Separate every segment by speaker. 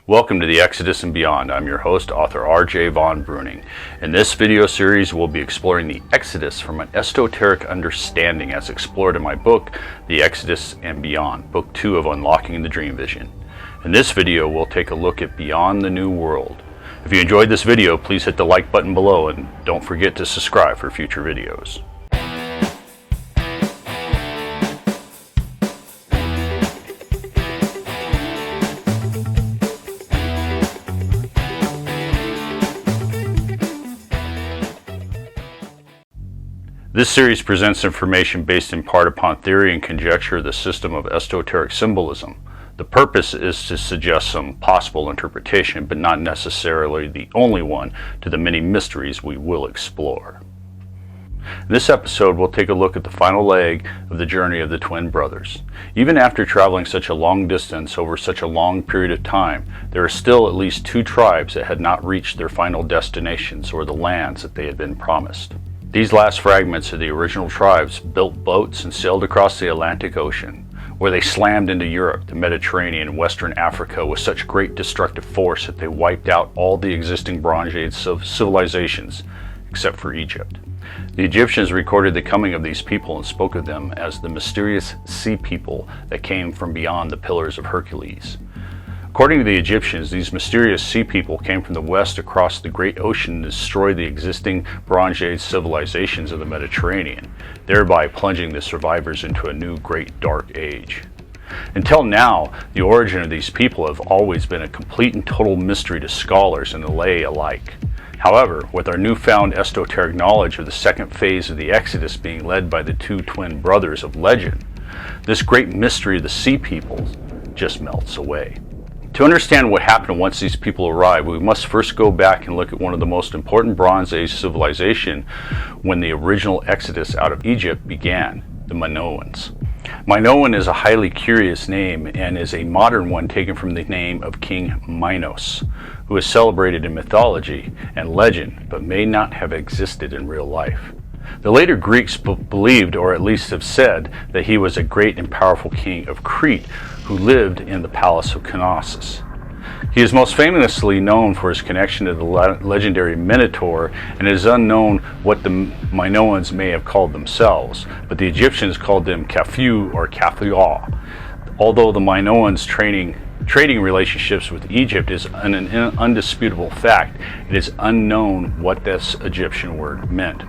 Speaker 1: Welcome to the Exodus and Beyond. I'm your host, author R.J. von-Bruening. In this video series, we'll be exploring the Exodus from an esoteric understanding as explored in my book, The Exodus and Beyond, Book 2 of Unlocking the Dream Vision. In this video, we'll take a look at Beyond the New World. If you enjoyed this video, please hit the like button below and don't forget to subscribe for future videos. This series presents information based in part upon theory and conjecture of the system of esoteric symbolism. The purpose is to suggest some possible interpretation, but not necessarily the only one, to the many mysteries we will explore. In this episode, we'll take a look at the final leg of the journey of the twin brothers. Even after traveling such a long distance over such a long period of time, there are still at least two tribes that had not reached their final destinations or the lands that they had been promised. These last fragments of the original tribes built boats and sailed across the Atlantic Ocean, where they slammed into Europe, the Mediterranean, and Western Africa with such great destructive force that they wiped out all the existing Bronze Age civilizations, except for Egypt. The Egyptians recorded the coming of these people and spoke of them as the mysterious sea people that came from beyond the Pillars of Hercules. According to the Egyptians, these mysterious sea people came from the west across the great ocean to destroy the existing Bronze Age civilizations of the Mediterranean, thereby plunging the survivors into a new great dark age. Until now, the origin of these people have always been a complete and total mystery to scholars and the lay alike. However, with our newfound esoteric knowledge of the second phase of the Exodus being led by the two twin brothers of legend, this great mystery of the sea people just melts away. To understand what happened once these people arrived, we must first go back and look at one of the most important Bronze Age civilization when the original exodus out of Egypt began, the Minoans. Minoan is a highly curious name and is a modern one taken from the name of King Minos, who is celebrated in mythology and legend but may not have existed in real life. The later Greeks believed, or at least have said, that he was a great and powerful king of Crete who lived in the palace of Knossos. He is most famously known for his connection to the legendary Minotaur, and it is unknown what the Minoans may have called themselves, but the Egyptians called them Khafu or Khafu'a. Although the Minoans' trading relationships with Egypt is an undisputable fact, it is unknown what this Egyptian word meant.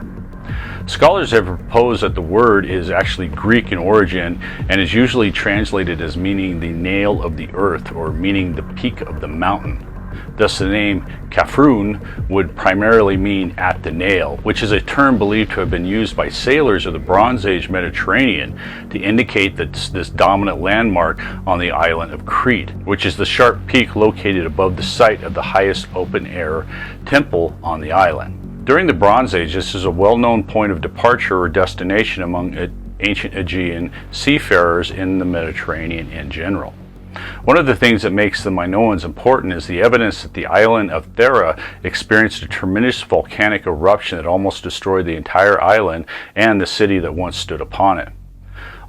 Speaker 1: Scholars have proposed that the word is actually Greek in origin and is usually translated as meaning the nail of the earth or meaning the peak of the mountain. Thus the name Khafrun would primarily mean at the nail, which is a term believed to have been used by sailors of the Bronze Age Mediterranean to indicate that this dominant landmark on the island of Crete, which is the sharp peak located above the site of the highest open-air temple on the island. During the Bronze Age, this is a well-known point of departure or destination among ancient Aegean seafarers in the Mediterranean in general. One of the things that makes the Minoans important is the evidence that the island of Thera experienced a tremendous volcanic eruption that almost destroyed the entire island and the city that once stood upon it.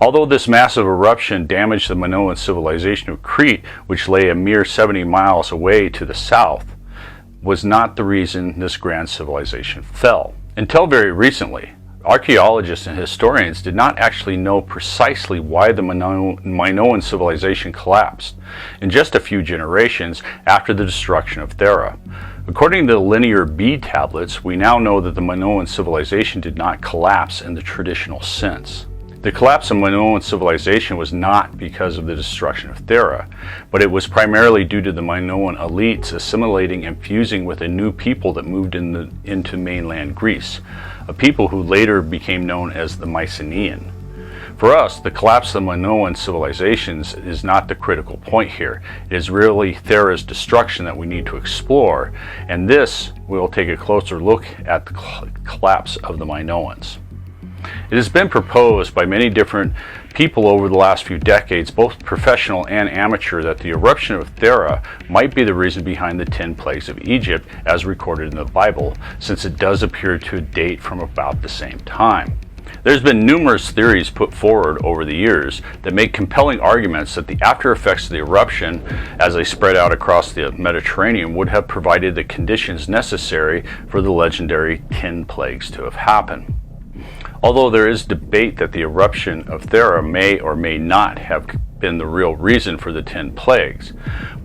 Speaker 1: Although this massive eruption damaged the Minoan civilization of Crete, which lay a mere 70 miles away to the south, was not the reason this grand civilization fell. Until very recently, archaeologists and historians did not actually know precisely why the Minoan civilization collapsed in just a few generations after the destruction of Thera. According to the Linear B tablets, we now know that the Minoan civilization did not collapse in the traditional sense. The collapse of Minoan civilization was not because of the destruction of Thera, but it was primarily due to the Minoan elites assimilating and fusing with a new people that moved into mainland Greece, a people who later became known as the Mycenaean. For us, the collapse of the Minoan civilizations is not the critical point here. It is really Thera's destruction that we need to explore, and this we will take a closer look at the collapse of the Minoans. It has been proposed by many different people over the last few decades, both professional and amateur, that the eruption of Thera might be the reason behind the 10 plagues of Egypt as recorded in the Bible, since it does appear to date from about the same time. There's been numerous theories put forward over the years that make compelling arguments that the after effects of the eruption, as they spread out across the Mediterranean, would have provided the conditions necessary for the legendary 10 plagues to have happened. Although there is debate that the eruption of Thera may or may not have been the real reason for the 10 plagues,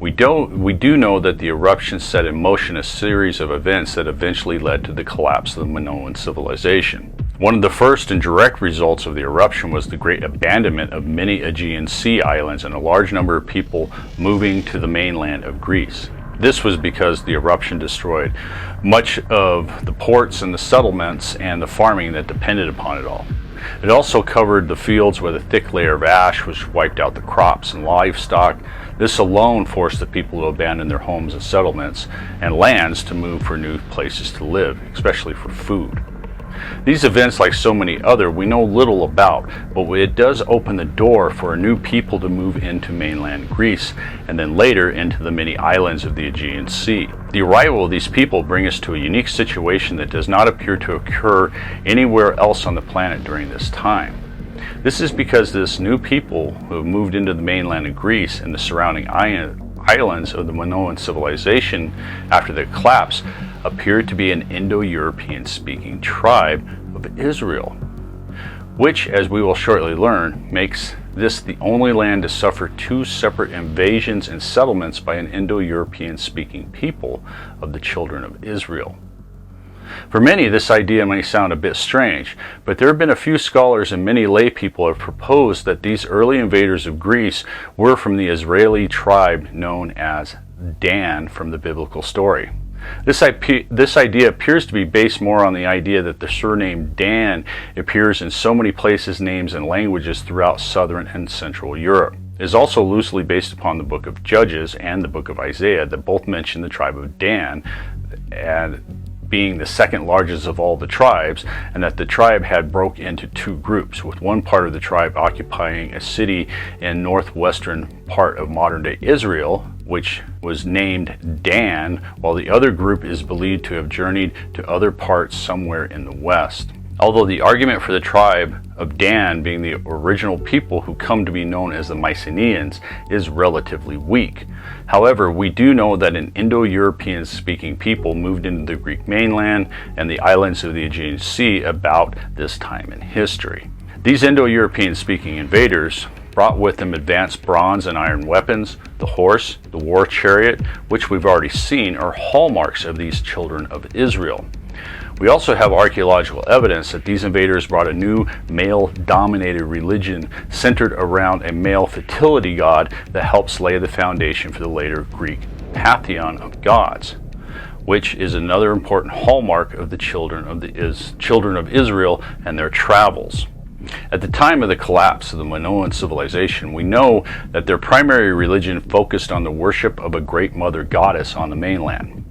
Speaker 1: we do know that the eruption set in motion a series of events that eventually led to the collapse of the Minoan civilization. One of the first and direct results of the eruption was the great abandonment of many Aegean Sea islands and a large number of people moving to the mainland of Greece. This was because the eruption destroyed much of the ports and the settlements and the farming that depended upon it all. It also covered the fields with a thick layer of ash, which wiped out the crops and livestock. This alone forced the people to abandon their homes and settlements and lands to move for new places to live, especially for food. These events, like so many other, we know little about, but it does open the door for a new people to move into mainland Greece, and then later into the many islands of the Aegean Sea. The arrival of these people bring us to a unique situation that does not appear to occur anywhere else on the planet during this time. This is because this new people who have moved into the mainland of Greece and the surrounding islands of the Minoan civilization after the collapse appear to be an Indo-European speaking tribe of Israel, which, as we will shortly learn, makes this the only land to suffer two separate invasions and settlements by an Indo-European speaking people of the children of Israel. For many, this idea may sound a bit strange, but there have been a few scholars and many lay people have proposed that these early invaders of Greece were from the Israeli tribe known as Dan from the biblical story. This idea appears to be based more on the idea that the surname Dan appears in so many places, names, and languages throughout southern and central Europe. It is also loosely based upon the book of Judges and the book of Isaiah that both mention the tribe of Dan and being the second largest of all the tribes, and that the tribe had broke into two groups, with one part of the tribe occupying a city in northwestern part of modern-day Israel, which was named Dan, while the other group is believed to have journeyed to other parts somewhere in the west. Although the argument for the tribe of Dan being the original people who come to be known as the Mycenaeans is relatively weak. However, we do know that an Indo-European speaking people moved into the Greek mainland and the islands of the Aegean Sea about this time in history. These Indo-European speaking invaders brought with them advanced bronze and iron weapons. The horse, the war chariot, which we've already seen, are hallmarks of these children of Israel. We also have archaeological evidence that these invaders brought a new male-dominated religion centered around a male fertility god that helps lay the foundation for the later Greek pantheon of gods, which is another important hallmark of the children of Israel and their travels. At the time of the collapse of the Minoan civilization, we know that their primary religion focused on the worship of a great mother goddess on the mainland.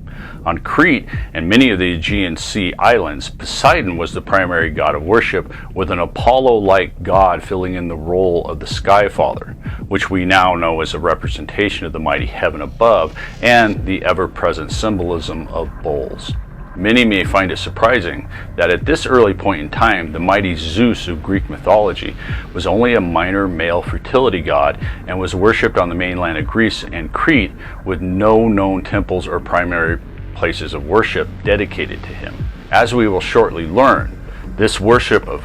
Speaker 1: On Crete and many of the Aegean Sea islands, Poseidon was the primary god of worship, with an Apollo-like god filling in the role of the Sky Father, which we now know is a representation of the mighty heaven above and the ever-present symbolism of bulls. Many may find it surprising that at this early point in time, the mighty Zeus of Greek mythology was only a minor male fertility god and was worshipped on the mainland of Greece and Crete, with no known temples or primary places of worship dedicated to him. As we will shortly learn, this worship of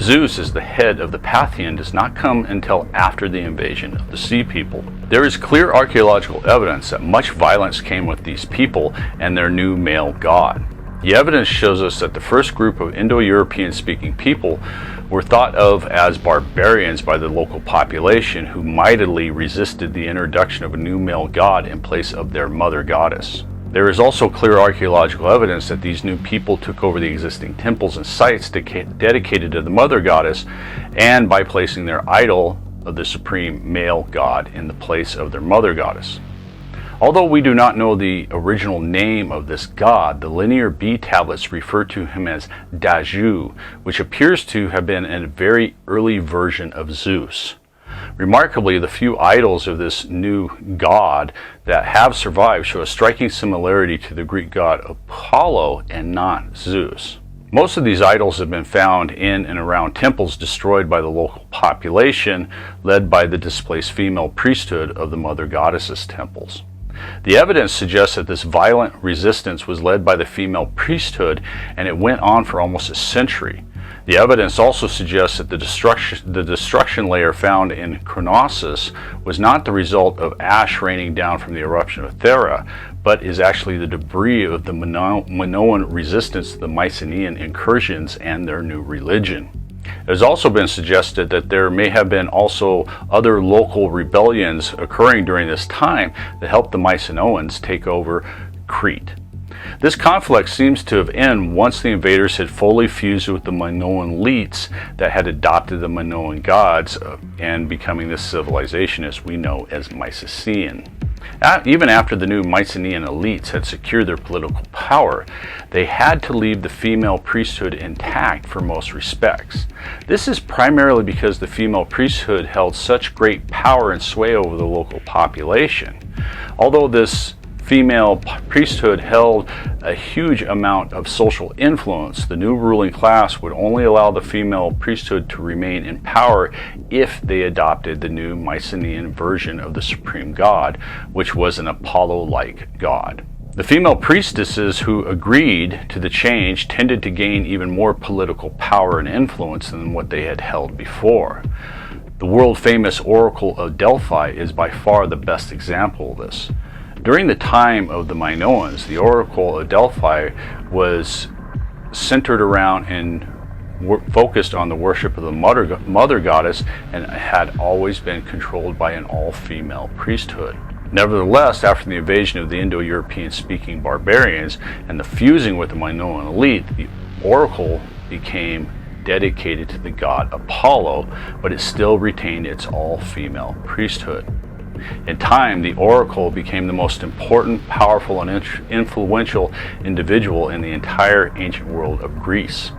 Speaker 1: Zeus as the head of the pantheon does not come until after the invasion of the Sea People. There is clear archaeological evidence that much violence came with these people and their new male god. The evidence shows us that the first group of Indo-European speaking people were thought of as barbarians by the local population who mightily resisted the introduction of a new male god in place of their mother goddess. There is also clear archaeological evidence that these new people took over the existing temples and sites dedicated to the mother goddess, and by placing their idol of the supreme male god in the place of their mother goddess. Although we do not know the original name of this god, the Linear B tablets refer to him as Daju, which appears to have been a very early version of Zeus. Remarkably, the few idols of this new god that have survived show a striking similarity to the Greek god Apollo and not Zeus. Most of these idols have been found in and around temples destroyed by the local population, led by the displaced female priesthood of the Mother Goddess's temples. The evidence suggests that this violent resistance was led by the female priesthood, and it went on for almost a century. The evidence also suggests that the destruction layer found in Chronosis was not the result of ash raining down from the eruption of Thera, but is actually the debris of the Minoan resistance to the Mycenaean incursions and their new religion. It has also been suggested that there may have been also other local rebellions occurring during this time that helped the Mycenaeans take over Crete. This conflict seems to have ended once the invaders had fully fused with the Minoan elites that had adopted the Minoan gods and becoming this civilization as we know as Mycenaean. Even after the new Mycenaean elites had secured their political power, they had to leave the female priesthood intact for most respects. This is primarily because the female priesthood held such great power and sway over the local population. Although this female priesthood held a huge amount of social influence, the new ruling class would only allow the female priesthood to remain in power if they adopted the new Mycenaean version of the supreme god, which was an Apollo-like god. The female priestesses who agreed to the change tended to gain even more political power and influence than what they had held before. The world-famous Oracle of Delphi is by far the best example of this. During the time of the Minoans, the Oracle of Delphi was centered around and focused on the worship of the mother goddess and had always been controlled by an all-female priesthood. Nevertheless, after the invasion of the Indo-European speaking barbarians and the fusing with the Minoan elite, the oracle became dedicated to the god Apollo, but it still retained its all-female priesthood. In time, the oracle became the most important, powerful, and influential individual in the entire ancient world of Greece.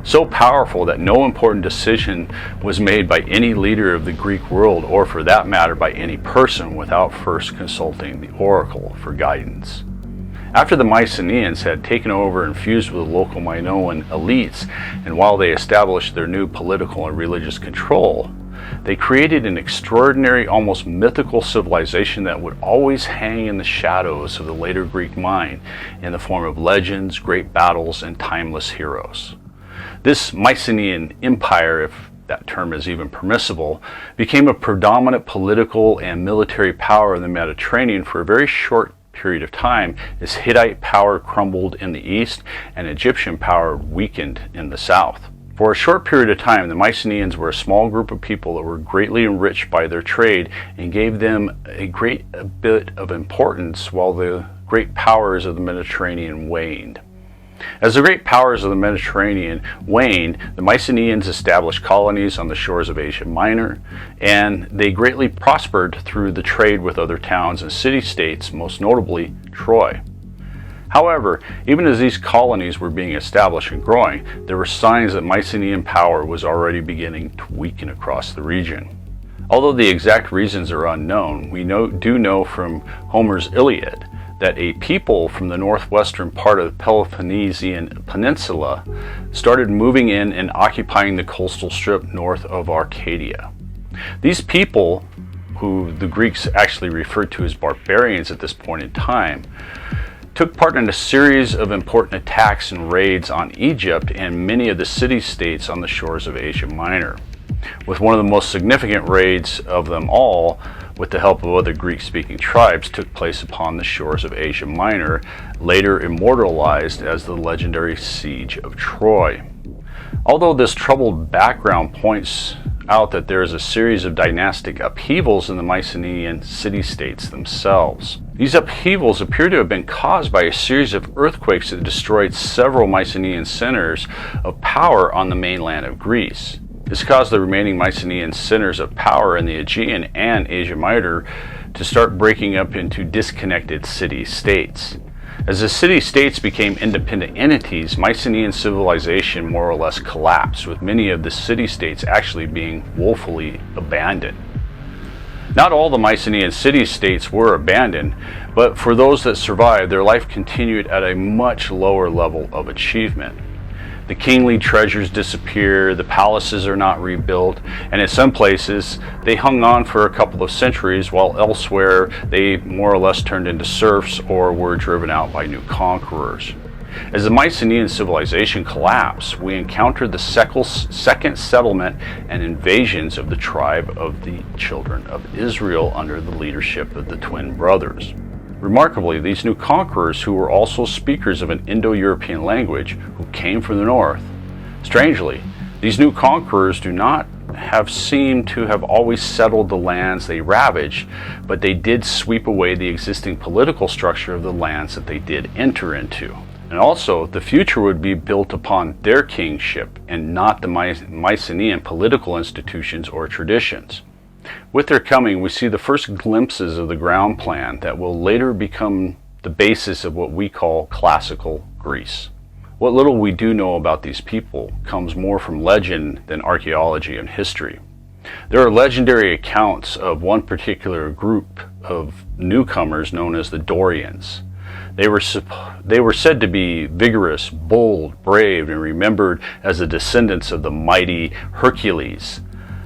Speaker 1: So powerful that no important decision was made by any leader of the Greek world, or for that matter by any person, without first consulting the oracle for guidance. After the Mycenaeans had taken over and fused with the local Minoan elites, and while they established their new political and religious control, they created an extraordinary, almost mythical civilization that would always hang in the shadows of the later Greek mind in the form of legends, great battles, and timeless heroes. This Mycenaean empire, if that term is even permissible, became a predominant political and military power in the Mediterranean for a very short period of time as Hittite power crumbled in the east and Egyptian power weakened in the south. For a short period of time, the Mycenaeans were a small group of people that were greatly enriched by their trade and gave them a great bit of importance while the great powers of the Mediterranean waned. As the great powers of the Mediterranean waned, the Mycenaeans established colonies on the shores of Asia Minor, and they greatly prospered through the trade with other towns and city-states, most notably Troy. However, even as these colonies were being established and growing, there were signs that Mycenaean power was already beginning to weaken across the region. Although the exact reasons are unknown, we do know from Homer's Iliad that a people from the northwestern part of the Peloponnesian Peninsula started moving in and occupying the coastal strip north of Arcadia. These people, who the Greeks actually referred to as barbarians at this point in time, took part in a series of important attacks and raids on Egypt and many of the city-states on the shores of Asia Minor, with one of the most significant raids of them all, with the help of other Greek-speaking tribes, took place upon the shores of Asia Minor, later immortalized as the legendary Siege of Troy. Although this troubled background points out that there is a series of dynastic upheavals in the Mycenaean city-states themselves. These upheavals appear to have been caused by a series of earthquakes that destroyed several Mycenaean centers of power on the mainland of Greece. This caused the remaining Mycenaean centers of power in the Aegean and Asia Minor to start breaking up into disconnected city-states. As the city-states became independent entities, Mycenaean civilization more or less collapsed, with many of the city-states actually being woefully abandoned. Not all the Mycenaean city-states were abandoned, but for those that survived, their life continued at a much lower level of achievement. The kingly treasures disappear, the palaces are not rebuilt, and in some places they hung on for a couple of centuries, while elsewhere they more or less turned into serfs or were driven out by new conquerors. As the Mycenaean civilization collapsed, we encountered the second settlement and invasions of the tribe of the children of Israel under the leadership of the twin brothers. Remarkably, these new conquerors, who were also speakers of an Indo-European language, who came from the north. Strangely, these new conquerors do not have seemed to have always settled the lands they ravaged, but they did sweep away the existing political structure of the lands that they did enter into. And also, the future would be built upon their kingship and not the Mycenaean political institutions or traditions. With their coming, we see the first glimpses of the ground plan that will later become the basis of what we call classical Greece. What little we do know about these people comes more from legend than archaeology and history. There are legendary accounts of one particular group of newcomers known as the Dorians. They were said to be vigorous, bold, brave, and remembered as the descendants of the mighty Hercules.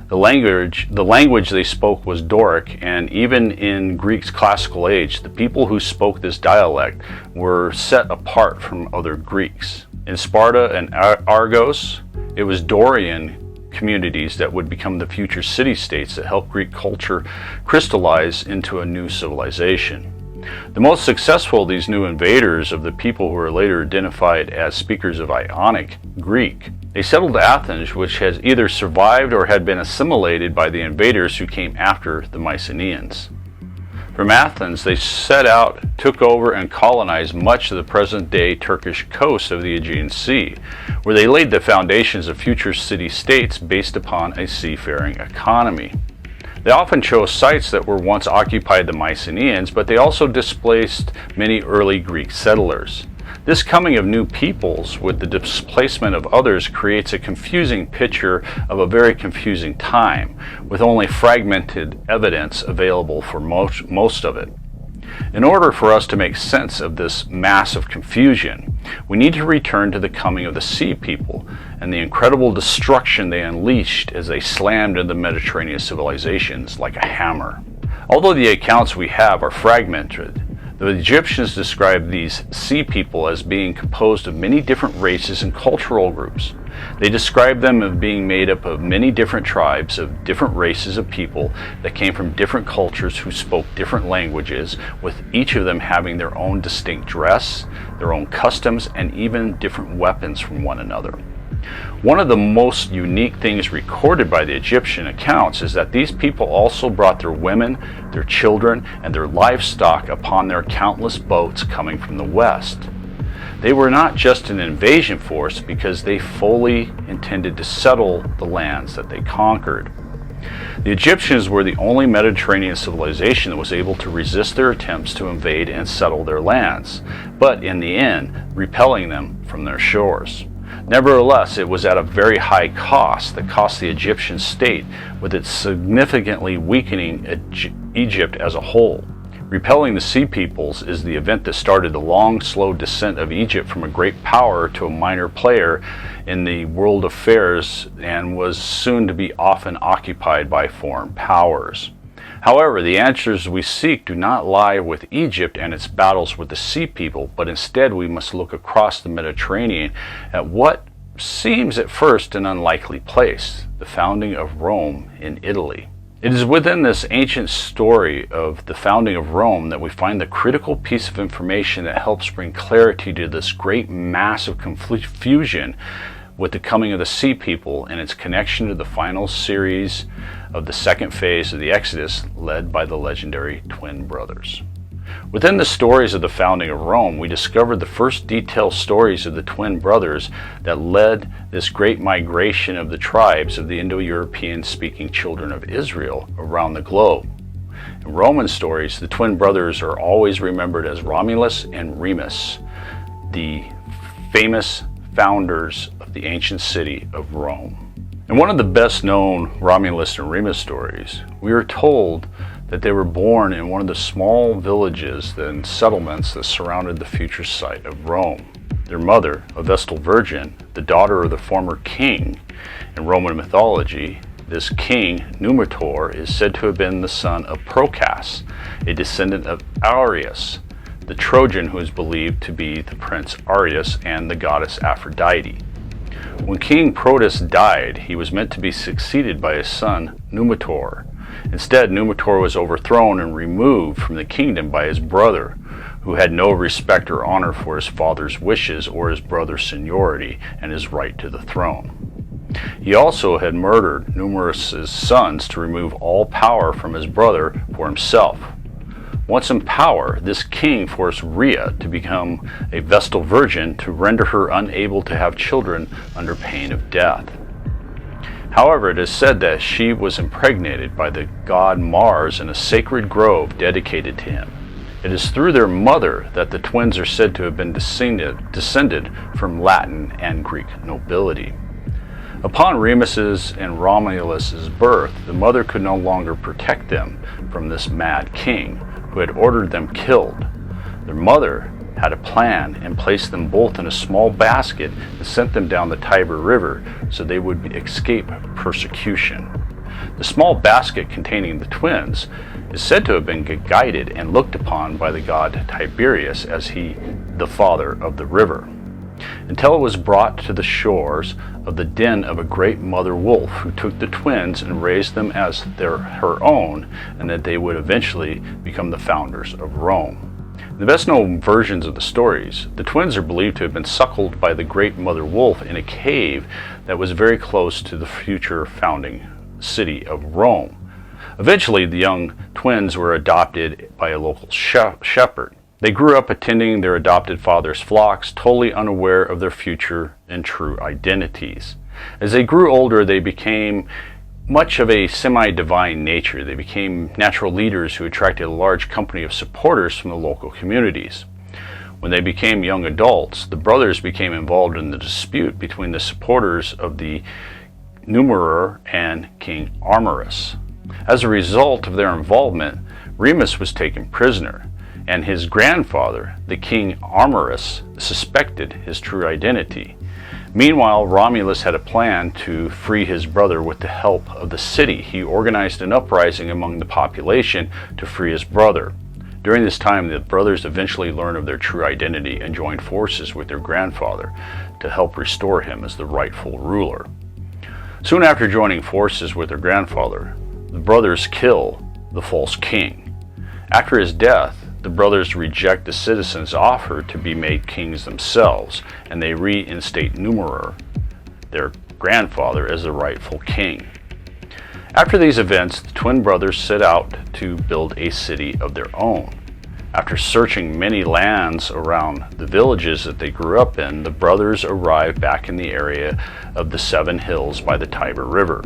Speaker 1: The language they spoke was Doric, and even in Greek's classical age, the people who spoke this dialect were set apart from other Greeks. In Sparta and Argos, it was Dorian communities that would become the future city-states that helped Greek culture crystallize into a new civilization. The most successful of these new invaders of the people who were later identified as speakers of Ionic Greek, they settled Athens, which has either survived or had been assimilated by the invaders who came after the Mycenaeans. From Athens, they set out, took over, and colonized much of the present-day Turkish coast of the Aegean Sea, where they laid the foundations of future city-states based upon a seafaring economy. They often chose sites that were once occupied by the Mycenaeans, but they also displaced many early Greek settlers. This coming of new peoples with the displacement of others creates a confusing picture of a very confusing time, with only fragmented evidence available for most of it. In order for us to make sense of this massive confusion, we need to return to the coming of the Sea People and the incredible destruction they unleashed as they slammed into Mediterranean civilizations like a hammer. Although the accounts we have are fragmented, the Egyptians described these Sea People as being composed of many different races and cultural groups. They described them as being made up of many different tribes of different races of people that came from different cultures who spoke different languages, with each of them having their own distinct dress, their own customs, and even different weapons from one another. One of the most unique things recorded by the Egyptian accounts is that these people also brought their women, their children, and their livestock upon their countless boats coming from the west. They were not just an invasion force because they fully intended to settle the lands that they conquered. The Egyptians were the only Mediterranean civilization that was able to resist their attempts to invade and settle their lands, but in the end, repelling them from their shores. Nevertheless, it was at a very high cost that cost the Egyptian state, with it significantly weakening Egypt as a whole. Repelling the Sea Peoples is the event that started the long, slow descent of Egypt from a great power to a minor player in the world affairs, and was soon to be often occupied by foreign powers. However, the answers we seek do not lie with Egypt and its battles with the Sea People, but instead we must look across the Mediterranean at what seems at first an unlikely place, the founding of Rome in Italy. It is within this ancient story of the founding of Rome that we find the critical piece of information that helps bring clarity to this great mass of confusion with the coming of the Sea People and its connection to the final series of the second phase of the Exodus led by the legendary twin brothers. Within the stories of the founding of Rome, we discovered the first detailed stories of the twin brothers that led this great migration of the tribes of the Indo-European speaking children of Israel around the globe. In Roman stories, the twin brothers are always remembered as Romulus and Remus, the famous founders of the ancient city of Rome. In one of the best known Romulus and Remus stories, we are told that they were born in one of the small villages and settlements that surrounded the future site of Rome. Their mother, a Vestal virgin, the daughter of the former king. In Roman mythology, this king, Numitor, is said to have been the son of Procas, a descendant of Arius, the Trojan who is believed to be the prince Arius and the goddess Aphrodite. When King Protus died, he was meant to be succeeded by his son, Numitor. Instead, Numitor was overthrown and removed from the kingdom by his brother, who had no respect or honor for his father's wishes or his brother's seniority and his right to the throne. He also had murdered numerous sons to remove all power from his brother for himself. Once in power, this king forced Rhea to become a Vestal virgin to render her unable to have children under pain of death. However, it is said that she was impregnated by the god Mars in a sacred grove dedicated to him. It is through their mother that the twins are said to have been descended from Latin and Greek nobility. Upon Remus's and Romulus's birth, the mother could no longer protect them from this mad king, who had ordered them killed. Their mother had a plan and placed them both in a small basket and sent them down the Tiber River so they would escape persecution. The small basket containing the twins is said to have been guided and looked upon by the god Tiberius as the father of the river, until it was brought to the shores of the den of a great mother wolf who took the twins and raised them as her own, and that they would eventually become the founders of Rome. In the best known versions of the stories, the twins are believed to have been suckled by the great mother wolf in a cave that was very close to the future founding city of Rome. Eventually, the young twins were adopted by a local shepherd. They grew up attending their adopted father's flocks, totally unaware of their future and true identities. As they grew older, they became much of a semi-divine nature. They became natural leaders who attracted a large company of supporters from the local communities. When they became young adults, the brothers became involved in the dispute between the supporters of the Numitor and King Amorous. As a result of their involvement, Remus was taken prisoner, and his grandfather, the King Amorous, suspected his true identity. Meanwhile, Romulus had a plan to free his brother with the help of the city. He organized an uprising among the population to free his brother. During this time, the brothers eventually learned of their true identity and joined forces with their grandfather to help restore him as the rightful ruler. Soon after joining forces with their grandfather, the brothers kill the false king. After his death, the brothers reject the citizens' offer to be made kings themselves, and they reinstate Numitor, their grandfather, as the rightful king. After these events, the twin brothers set out to build a city of their own. After searching many lands around the villages that they grew up in, the brothers arrived back in the area of the 7 hills by the Tiber River.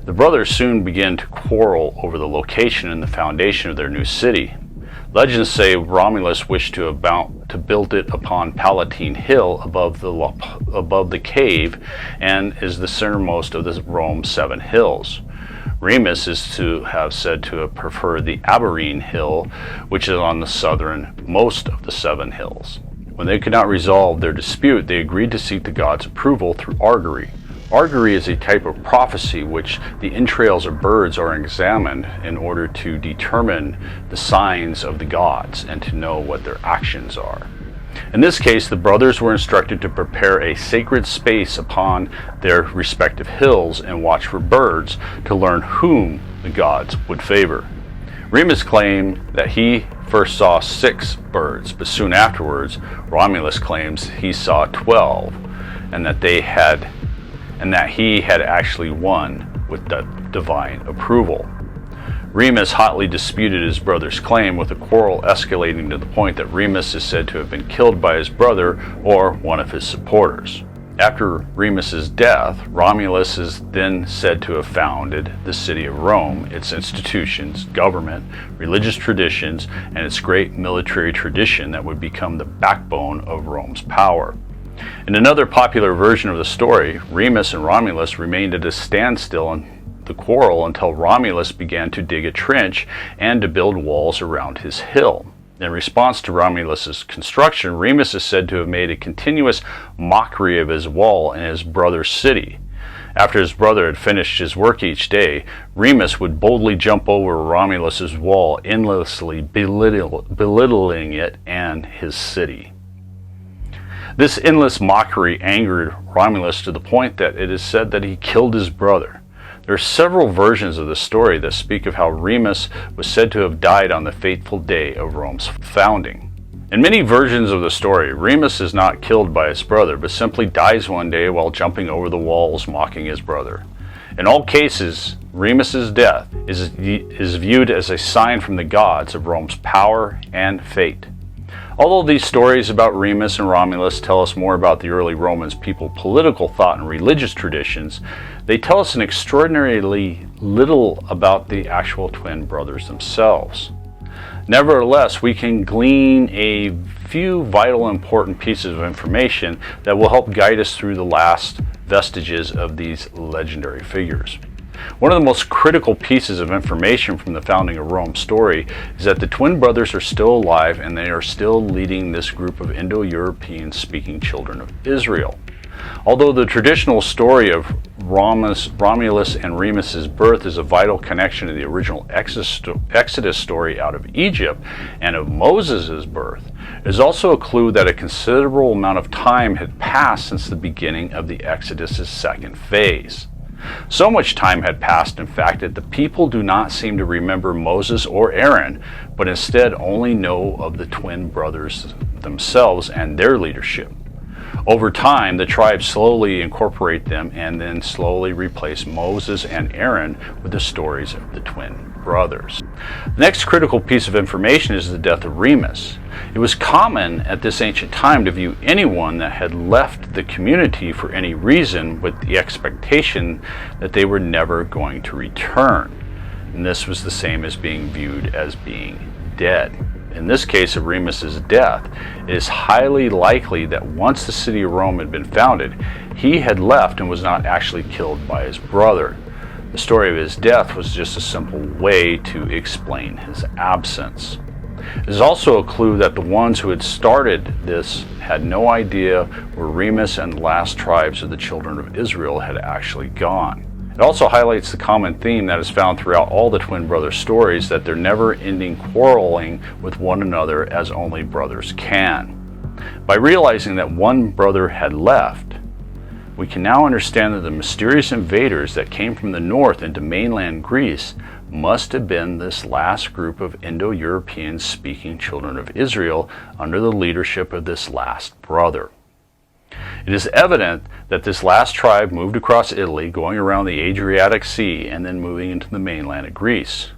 Speaker 1: The brothers soon began to quarrel over the location and the foundation of their new city. Legends say Romulus wished to build it upon Palatine Hill above the cave, and is the centermost of the Rome's 7 hills. Remus is to have said to have preferred the Abarine Hill, which is on the southernmost of the 7 hills. When they could not resolve their dispute, they agreed to seek the gods' approval through augury. Augury is a type of prophecy which the entrails of birds are examined in order to determine the signs of the gods and to know what their actions are. In this case, the brothers were instructed to prepare a sacred space upon their respective hills and watch for birds to learn whom the gods would favor. Remus claimed that he first saw 6 birds, but soon afterwards, Romulus claims he saw 12, and that he had actually won with the divine approval. Remus hotly disputed his brother's claim, with a quarrel escalating to the point that Remus is said to have been killed by his brother or one of his supporters. After Remus's death, Romulus is then said to have founded the city of Rome, its institutions, government, religious traditions, and its great military tradition that would become the backbone of Rome's power. In another popular version of the story, Remus and Romulus remained at a standstill in the quarrel until Romulus began to dig a trench and to build walls around his hill. In response to Romulus's construction, Remus is said to have made a continuous mockery of his wall in his brother's city. After his brother had finished his work each day, Remus would boldly jump over Romulus's wall, endlessly belittling it and his city. This endless mockery angered Romulus to the point that it is said that he killed his brother. There are several versions of the story that speak of how Remus was said to have died on the fateful day of Rome's founding. In many versions of the story, Remus is not killed by his brother, but simply dies one day while jumping over the walls mocking his brother. In all cases, Remus's death is viewed as a sign from the gods of Rome's power and fate. Although these stories about Remus and Romulus tell us more about the early Romans' people's political thought and religious traditions, they tell us an extraordinarily little about the actual twin brothers themselves. Nevertheless, we can glean a few vital important pieces of information that will help guide us through the last vestiges of these legendary figures. One of the most critical pieces of information from the founding of Rome's story is that the twin brothers are still alive and they are still leading this group of Indo-European speaking children of Israel. Although the traditional story of Romulus and Remus's birth is a vital connection to the original Exodus story out of Egypt and of Moses' birth, it is also a clue that a considerable amount of time had passed since the beginning of the Exodus' second phase. So much time had passed, in fact, that the people do not seem to remember Moses or Aaron, but instead only know of the twin brothers themselves and their leadership. Over time, the tribes slowly incorporate them and then slowly replace Moses and Aaron with the stories of the twin brothers. The next critical piece of information is the death of Remus. It was common at this ancient time to view anyone that had left the community for any reason with the expectation that they were never going to return. And this was the same as being viewed as being dead. In this case of Remus's death, it is highly likely that once the city of Rome had been founded, he had left and was not actually killed by his brother. The story of his death was just a simple way to explain his absence. It is also a clue that the ones who had started this had no idea where Remus and the last tribes of the children of Israel had actually gone. It also highlights the common theme that is found throughout all the twin brother stories, that they're never-ending quarreling with one another as only brothers can. By realizing that one brother had left, we can now understand that the mysterious invaders that came from the north into mainland Greece must have been this last group of Indo-European speaking children of Israel under the leadership of this last brother. It is evident that this last tribe moved across Italy, going around the Adriatic Sea and then moving into the mainland of Greece.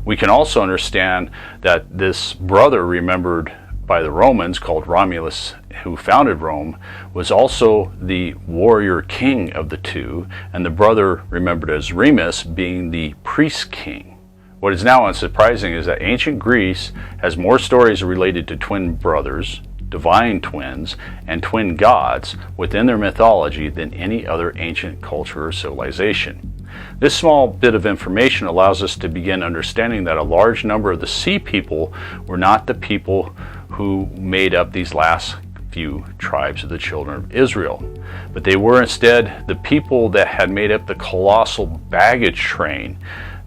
Speaker 1: We can also understand that this brother remembered by the Romans, called Romulus, who founded Rome, was also the warrior king of the two, and the brother remembered as Remus being the priest king. What is now unsurprising is that ancient Greece has more stories related to twin brothers, divine twins, and twin gods within their mythology than any other ancient culture or civilization. This small bit of information allows us to begin understanding that a large number of the sea people were not the people who made up these last few tribes of the children of Israel, but they were instead the people that had made up the colossal baggage train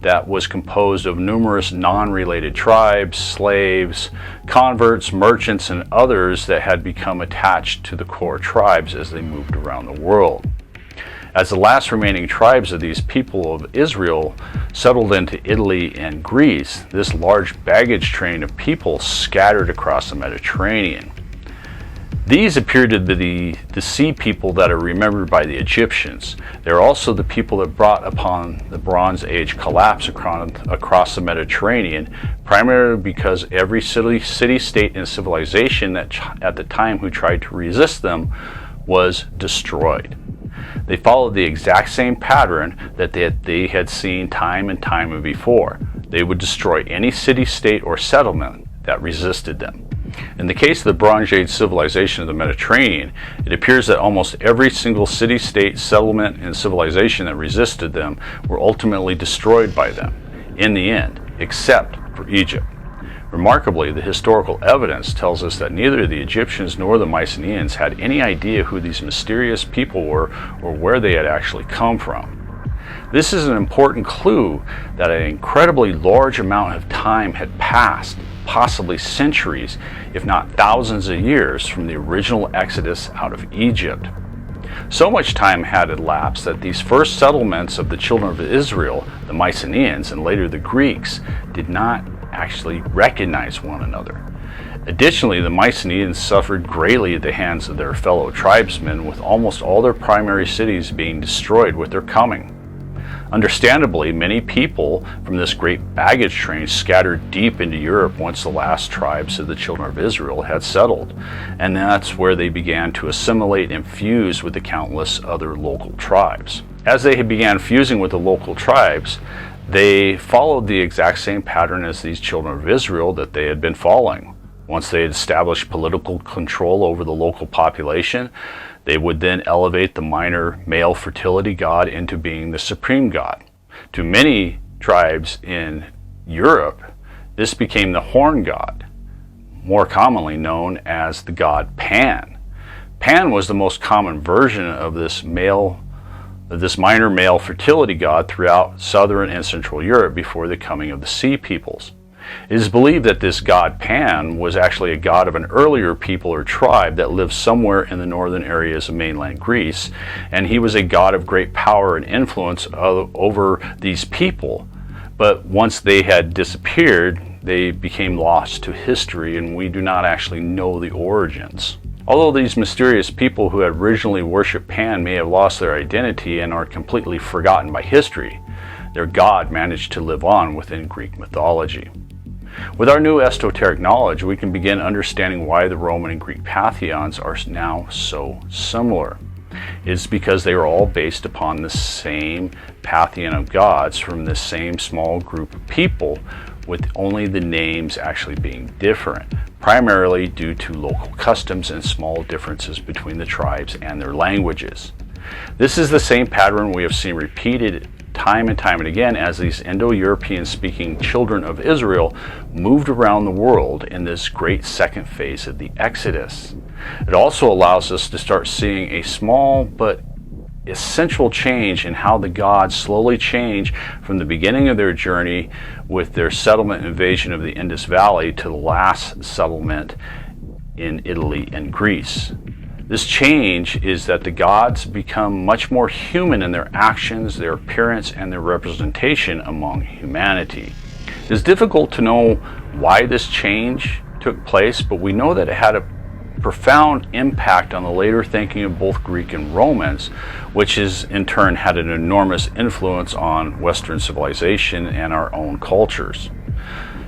Speaker 1: that was composed of numerous non-related tribes, slaves, converts, merchants, and others that had become attached to the core tribes as they moved around the world. As the last remaining tribes of these people of Israel settled into Italy and Greece, this large baggage train of people scattered across the Mediterranean. These appear to be the sea people that are remembered by the Egyptians. They're also the people that brought upon the Bronze Age collapse across the Mediterranean, primarily because every city, state, and civilization that at the time who tried to resist them was destroyed. They followed the exact same pattern that they had seen time and time before. They would destroy any city, state, or settlement that resisted them. In the case of the Bronze Age civilization of the Mediterranean, it appears that almost every single city, state, settlement, and civilization that resisted them were ultimately destroyed by them, in the end, except for Egypt. Remarkably, the historical evidence tells us that neither the Egyptians nor the Mycenaeans had any idea who these mysterious people were or where they had actually come from. This is an important clue that an incredibly large amount of time had passed, possibly centuries, if not thousands of years, from the original exodus out of Egypt. So much time had elapsed that these first settlements of the children of Israel, the Mycenaeans and later the Greeks, did not actually recognize one another. Additionally, the Mycenaeans suffered greatly at the hands of their fellow tribesmen, with almost all their primary cities being destroyed with their coming. Understandably, many people from this great baggage train scattered deep into Europe once the last tribes of the children of Israel had settled, and that's where they began to assimilate and fuse with the countless other local tribes. As they began fusing with the local tribes, they followed the exact same pattern as these children of Israel that they had been following. Once they had established political control over the local population, they would then elevate the minor male fertility god into being the supreme god. To many tribes in Europe, this became the horn god, more commonly known as the god Pan. Pan was the most common version of this minor male fertility god throughout southern and central Europe before the coming of the Sea Peoples. It is believed that this god Pan was actually a god of an earlier people or tribe that lived somewhere in the northern areas of mainland Greece, and he was a god of great power and influence over these people. But once they had disappeared, they became lost to history, and we do not actually know the origins. Although these mysterious people who had originally worshipped Pan may have lost their identity and are completely forgotten by history, their god managed to live on within Greek mythology. With our new esoteric knowledge, we can begin understanding why the Roman and Greek pantheons are now so similar. It is because they are all based upon the same pantheon of gods from the same small group of people, with only the names actually being different, primarily due to local customs and small differences between the tribes and their languages. This is the same pattern we have seen repeated time and time and again as these Indo-European speaking children of Israel moved around the world in this great second phase of the Exodus. It also allows us to start seeing a small but essential change in how the gods slowly change from the beginning of their journey with their settlement invasion of the Indus Valley to the last settlement in Italy and Greece. This change is that the gods become much more human in their actions, their appearance, and their representation among humanity. It is difficult to know why this change took place, but we know that it had a profound impact on the later thinking of both Greek and Romans, which is in turn had an enormous influence on Western civilization and our own cultures.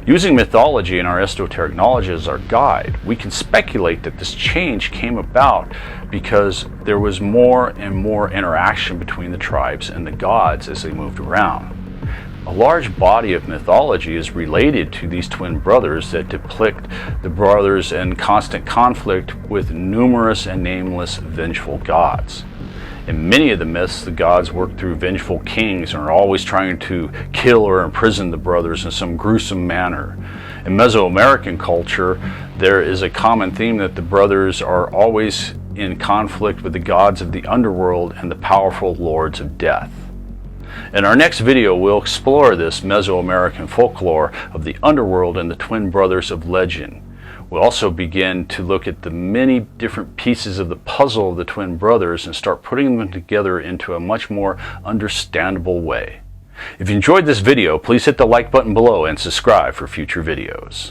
Speaker 1: Using mythology and our esoteric knowledge as our guide, we can speculate that this change came about because there was more and more interaction between the tribes and the gods as they moved around. A large body of mythology is related to these twin brothers that depict the brothers in constant conflict with numerous and nameless vengeful gods. In many of the myths, the gods work through vengeful kings and are always trying to kill or imprison the brothers in some gruesome manner. In Mesoamerican culture, there is a common theme that the brothers are always in conflict with the gods of the underworld and the powerful lords of death. In our next video, we'll explore this Mesoamerican folklore of the underworld and the twin brothers of legend. We'll also begin to look at the many different pieces of the puzzle of the twin brothers and start putting them together into a much more understandable way. If you enjoyed this video, please hit the like button below and subscribe for future videos.